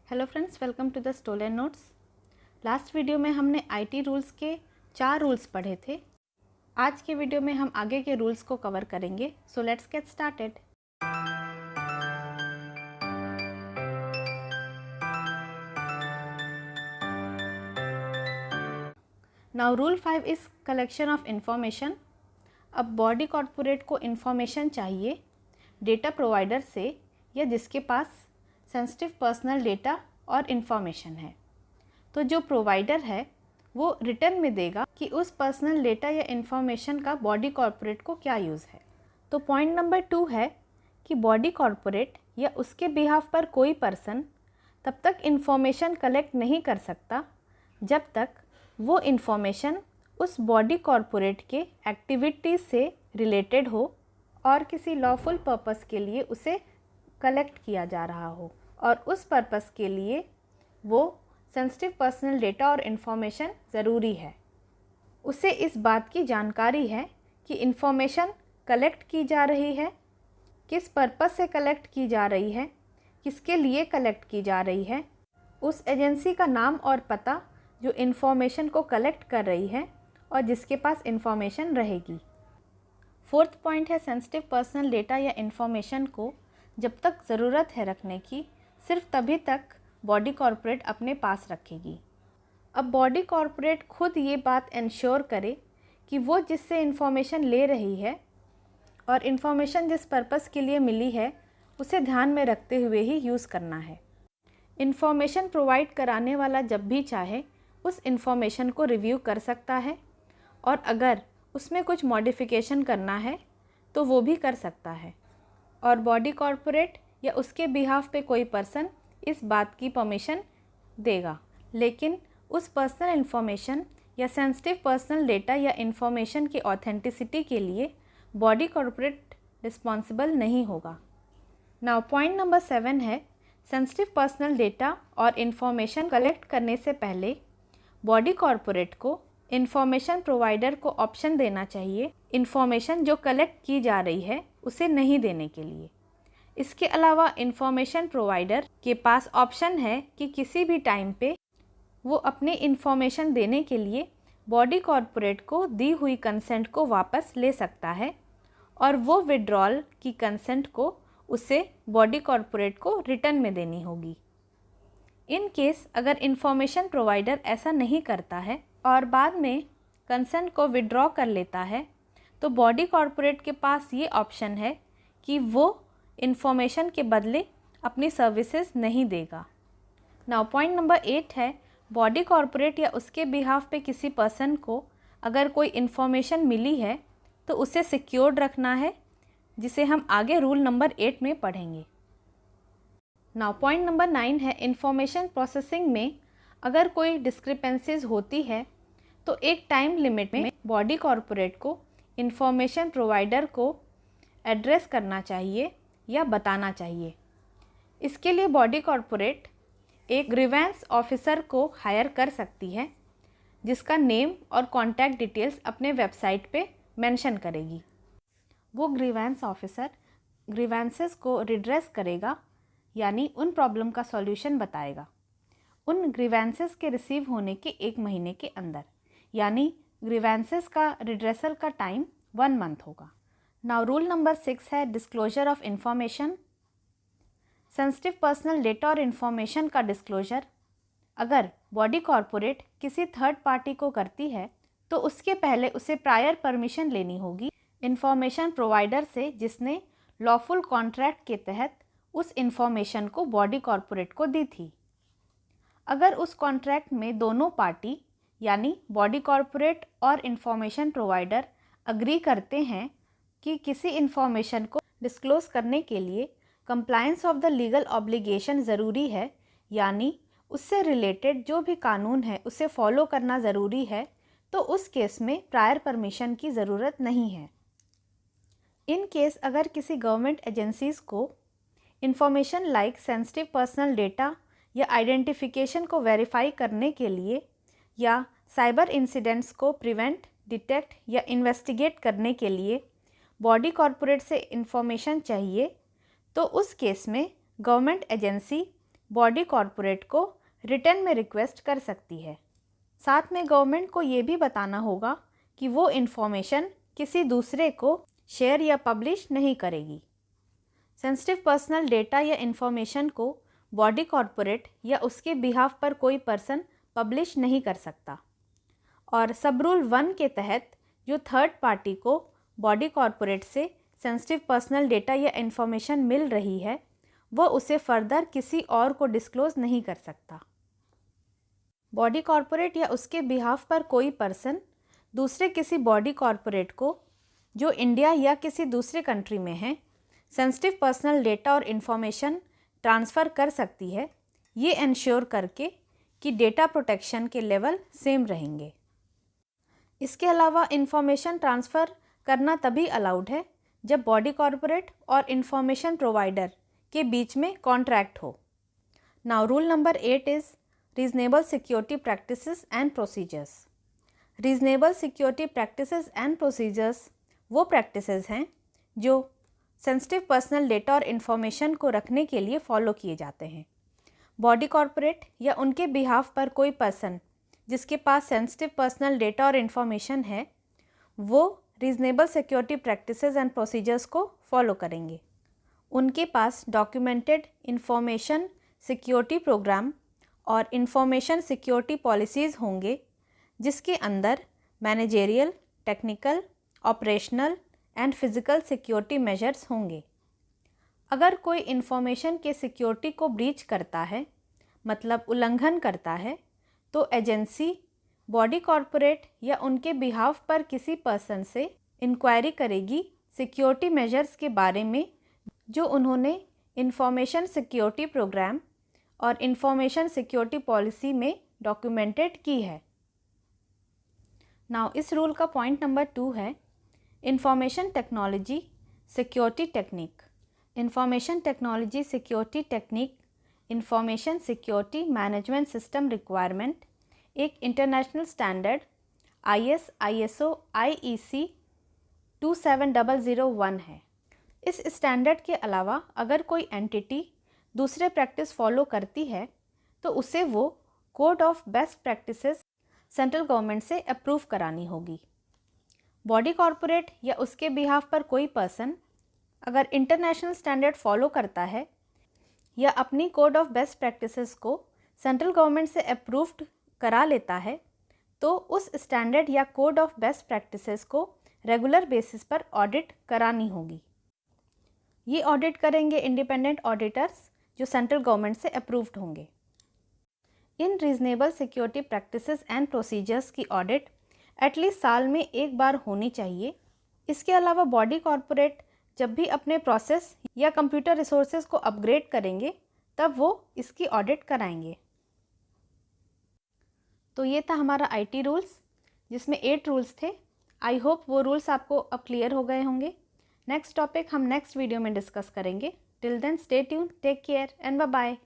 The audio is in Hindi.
Hello friends, welcome to the stolen notes. Last video में हमने आईटी रूल्स के 4 रूल्स पढ़े थे। आज के वीडियो में हम आगे के रूल्स को कवर करेंगे। So let's get started. Now rule 5 is collection of information. अब बॉडी कॉर्पोरेट को इंफॉर्मेशन चाहिए डेटा प्रोवाइडर से या जिसके पास सेंसिटिव पर्सनल डेटा और इन्फॉर्मेशन है। तो जो प्रोवाइडर है वो रिटर्न में देगा कि उस पर्सनल डेटा या इन्फॉर्मेशन का बॉडी कॉर्पोरेट को क्या यूज़ है। तो पॉइंट नंबर 2 है कि बॉडी कॉर्पोरेट या उसके बिहाफ पर कोई पर्सन तब तक इन्फॉर्मेशन कलेक्ट नहीं कर सकता जब तक वो इन्फॉर्मेशन उस बॉडी कॉर्पोरेट के एक्टिविटीज़ से रिलेटेड हो और किसी लॉफुल पर्पस के लिए उसे कलेक्ट किया जा रहा हो और उस पर्पस के लिए वो सेंसिटिव पर्सनल डेटा और इन्फॉर्मेशन ज़रूरी है। उसे इस बात की जानकारी है कि इन्फॉर्मेशन कलेक्ट की जा रही है, किस पर्पस से कलेक्ट की जा रही है, किसके लिए कलेक्ट की जा रही है, उस एजेंसी का नाम और पता जो इन्फॉर्मेशन को कलेक्ट कर रही है और जिसके पास इन्फॉर्मेशन रहेगी। 4th पॉइंट है सेंसिटिव पर्सनल डेटा या इन्फॉर्मेशन को जब तक ज़रूरत है रखने की सिर्फ तभी तक बॉडी कॉर्पोरेट अपने पास रखेगी। अब बॉडी कॉर्पोरेट खुद ये बात इंश्योर करे कि वो जिससे इन्फॉर्मेशन ले रही है और इन्फॉर्मेशन जिस पर्पस के लिए मिली है उसे ध्यान में रखते हुए ही यूज़ करना है। इन्फॉर्मेशन प्रोवाइड कराने वाला जब भी चाहे उस इन्फॉर्मेशन को रिव्यू कर सकता है और अगर उसमें कुछ मॉडिफिकेशन करना है तो वो भी कर सकता है और बॉडी कॉर्पोरेट या उसके बिहाफ पे कोई पर्सन इस बात की परमिशन देगा। लेकिन उस पर्सनल इन्फॉर्मेशन या सेंसिटिव पर्सनल डेटा या इन्फॉर्मेशन की ऑथेंटिसिटी के लिए बॉडी कॉर्पोरेट रिस्पॉन्सिबल नहीं होगा। नाउ पॉइंट नंबर 7 है सेंसिटिव पर्सनल डेटा और इन्फॉर्मेशन कलेक्ट करने से पहले बॉडी कॉर्पोरेट को इन्फॉर्मेशन प्रोवाइडर को ऑप्शन देना चाहिए इन्फॉर्मेशन जो कलेक्ट की जा रही है उसे नहीं देने के लिए। इसके अलावा इन्फॉर्मेशन प्रोवाइडर के पास ऑप्शन है कि किसी भी टाइम पे वो अपनी इन्फॉर्मेशन देने के लिए बॉडी कॉर्पोरेट को दी हुई कंसेंट को वापस ले सकता है और वो विड्रॉल की कंसेंट को उसे बॉडी कॉर्पोरेट को रिटर्न में देनी होगी। इन केस अगर इन्फॉर्मेशन प्रोवाइडर ऐसा नहीं करता है और बाद में कंसेंट को विड्रॉ कर लेता है तो बॉडी कॉर्पोरेट के पास ये ऑप्शन है कि वो इन्फॉर्मेशन के बदले अपनी सर्विसेज नहीं देगा। नाउ पॉइंट नंबर 8 है बॉडी कॉर्पोरेट या उसके बिहाफ पे किसी पर्सन को अगर कोई इन्फॉर्मेशन मिली है तो उसे सिक्योर्ड रखना है, जिसे हम आगे रूल नंबर 8 में पढ़ेंगे। नाउ पॉइंट नंबर 9 है इन्फॉर्मेशन प्रोसेसिंग में अगर कोई डिस्क्रिपेंसीज होती है तो एक टाइम लिमिट में बॉडी कॉर्पोरेट को इन्फॉर्मेशन प्रोवाइडर को एड्रेस करना चाहिए या बताना चाहिए। इसके लिए बॉडी कॉर्पोरेट एक ग्रीवेंस ऑफिसर को हायर कर सकती है जिसका नेम और कॉन्टैक्ट डिटेल्स अपने वेबसाइट पे मेंशन करेगी। वो ग्रीवेंस ऑफिसर ग्रीवेंसेस को रिड्रेस करेगा, यानी उन प्रॉब्लम का सॉल्यूशन बताएगा उन ग्रीवेंसेस के रिसीव होने के 1 महीने के अंदर, यानी ग्रीवेंसेस का रिड्रेसल का टाइम 1 मंथ होगा। नाउ रूल नंबर 6 है disclosure of information. Sensitive personal data और इन्फॉर्मेशन का डिस्क्लोजर अगर बॉडी कॉर्पोरेट किसी थर्ड पार्टी को करती है तो उसके पहले उसे प्रायर परमिशन लेनी होगी इन्फॉर्मेशन प्रोवाइडर से जिसने लॉफुल कॉन्ट्रैक्ट के तहत उस इन्फॉर्मेशन को बॉडी कॉर्पोरेट को दी थी। अगर उस कॉन्ट्रैक्ट में दोनों पार्टी यानी बॉडी कॉर्पोरेट और इन्फॉर्मेशन प्रोवाइडर अग्री करते हैं कि किसी इन्फॉर्मेशन को डिस्क्लोज करने के लिए compliance of the legal obligation ज़रूरी है, यानी उससे रिलेटेड जो भी कानून है उसे फॉलो करना ज़रूरी है, तो उस केस में प्रायर परमिशन की ज़रूरत नहीं है। इन केस अगर किसी गवर्नमेंट एजेंसीज़ को information like sensitive personal data या आइडेंटिफिकेशन को वेरीफाई करने के लिए या साइबर इंसिडेंट्स को प्रिवेंट, डिटेक्ट या इन्वेस्टिगेट करने के लिए बॉडी कॉर्पोरेट से इन्फॉर्मेशन चाहिए तो उस केस में गवर्नमेंट एजेंसी बॉडी कॉरपोरेट को रिटर्न में रिक्वेस्ट कर सकती है। साथ में गवर्नमेंट को ये भी बताना होगा कि वो इन्फॉर्मेशन किसी दूसरे को शेयर या पब्लिश नहीं करेगी। सेंसिटिव पर्सनल डेटा या इन्फॉर्मेशन को बॉडी कॉरपोरेट या उसके बिहाफ पर कोई पर्सन पब्लिश नहीं कर सकता। और सब रूल 1 के तहत जो थर्ड पार्टी को बॉडी कॉरपोरेट से सेंसिटिव पर्सनल डेटा या इन्फॉर्मेशन मिल रही है वो उसे फर्दर किसी और को डिस्क्लोज नहीं कर सकता। बॉडी कॉरपोरेट या उसके बिहाफ पर कोई पर्सन दूसरे किसी बॉडी कॉरपोरेट को जो इंडिया या किसी दूसरे कंट्री में है सेंसिटिव पर्सनल डेटा और इन्फॉर्मेशन ट्रांसफ़र कर सकती है, ये इंश्योर करके कि डेटा प्रोटेक्शन के लेवल सेम रहेंगे। इसके अलावा इन्फॉर्मेशन ट्रांसफ़र करना तभी अलाउड है जब बॉडी कॉरपोरेट और इन्फॉर्मेशन प्रोवाइडर के बीच में कॉन्ट्रैक्ट हो। Now rule number 8 is reasonable security practices and procedures. Reasonable security practices and procedures वो प्रैक्टिसेस हैं जो सेंसिटिव पर्सनल डेटा और इन्फॉर्मेशन को रखने के लिए फॉलो किए जाते हैं। बॉडी कॉरपोरेट या उनके बिहाफ पर कोई पर्सन जिसके पास सेंसिटिव पर्सनल डेटा और इन्फॉर्मेशन है वो reasonable security practices and procedures को फॉलो करेंगे। उनके पास डॉक्यूमेंटेड इन्फॉर्मेशन सिक्योरिटी प्रोग्राम और इन्फॉर्मेशन सिक्योरिटी पॉलिसीज़ होंगे जिसके अंदर managerial, technical, operational and physical security measures होंगे। अगर कोई इन्फॉर्मेशन के सिक्योरिटी को ब्रीच करता है मतलब उल्लंघन करता है तो एजेंसी बॉडी कॉरपोरेट या उनके बिहाफ पर किसी पर्सन से इंक्वायरी करेगी सिक्योरिटी मेजर्स के बारे में जो उन्होंने इन्फॉर्मेशन सिक्योरिटी प्रोग्राम और इन्फॉर्मेशन सिक्योरिटी पॉलिसी में डॉक्यूमेंटेड की है। नाउ इस रूल का पॉइंट नंबर 2 है information technology security technique. Information technology security technique information security management system requirement एक इंटरनेशनल स्टैंडर्ड ISO IEC 27001 है। इस स्टैंडर्ड के अलावा अगर कोई एंटिटी दूसरे प्रैक्टिस फॉलो करती है तो उसे वो code of best practices central government से अप्रूव करानी होगी। बॉडी कॉरपोरेट या उसके बिहाफ पर कोई पर्सन अगर इंटरनेशनल स्टैंडर्ड फॉलो करता है या अपनी कोड ऑफ बेस्ट प्रैक्टिसेस को सेंट्रल गवर्नमेंट से अप्रूव्ड करा लेता है तो उस स्टैंडर्ड या कोड ऑफ बेस्ट प्रैक्टिसेस को रेगुलर बेसिस पर ऑडिट करानी होगी। ये ऑडिट करेंगे इंडिपेंडेंट ऑडिटर्स जो सेंट्रल गवर्नमेंट से अप्रूव्ड होंगे। In reasonable security practices and procedures की ऑडिट एटलीस्ट साल में एक बार होनी चाहिए। इसके अलावा बॉडी कॉरपोरेट जब भी अपने प्रोसेस या कंप्यूटर रिसोर्सेज को अपग्रेड करेंगे तब वो इसकी ऑडिट कराएंगे। तो ये था हमारा IT रूल्स जिसमें 8 रूल्स थे। आई होप वो रूल्स आपको अब क्लियर हो गए होंगे। नेक्स्ट टॉपिक हम नेक्स्ट वीडियो में डिस्कस करेंगे। Till then stay tune, take care and bye bye.